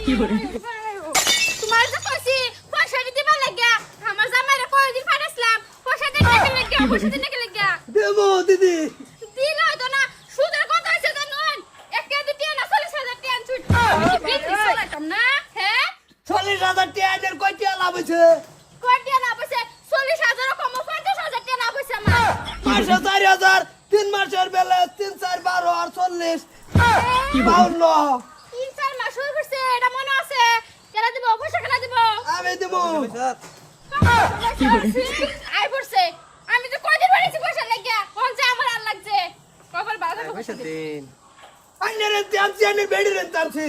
তোমার যে কইছি পয়সা দিতে লাগিয়া আমার জামাইরে কয়দিন পাঠাইছিলাম পয়সা দিতে লাগিয়া পয়সা দিতে লাগিয়া দেবো দিদি দিল তো না সুদের কত আছে জানুন একে দুটি না 40,000 টাকা ছুট বিক্রি চলাইতাম না হ্যাঁ 40,000 টাকা কয় টাকা লাভ হয়েছে কয় টাকা লাভ হইছে 40,000 কম 50,000 টাকা লাভ হইছে আমার 4,000 3 মাসের বেলা 3 4 12 আর 40 52 তিন চার মাস হয়ে গেছে এটা মনে আছে কেনা দিব পয়সা কেনা দিব আমি দেবো আই পড়ছে আমি তো কয়দিন বাড়িছি পয়সা লাগিয়া কোন যে আমার আর লাগছে কপাল বাধা আইনের টানছি আইনের বেড়ি টানছি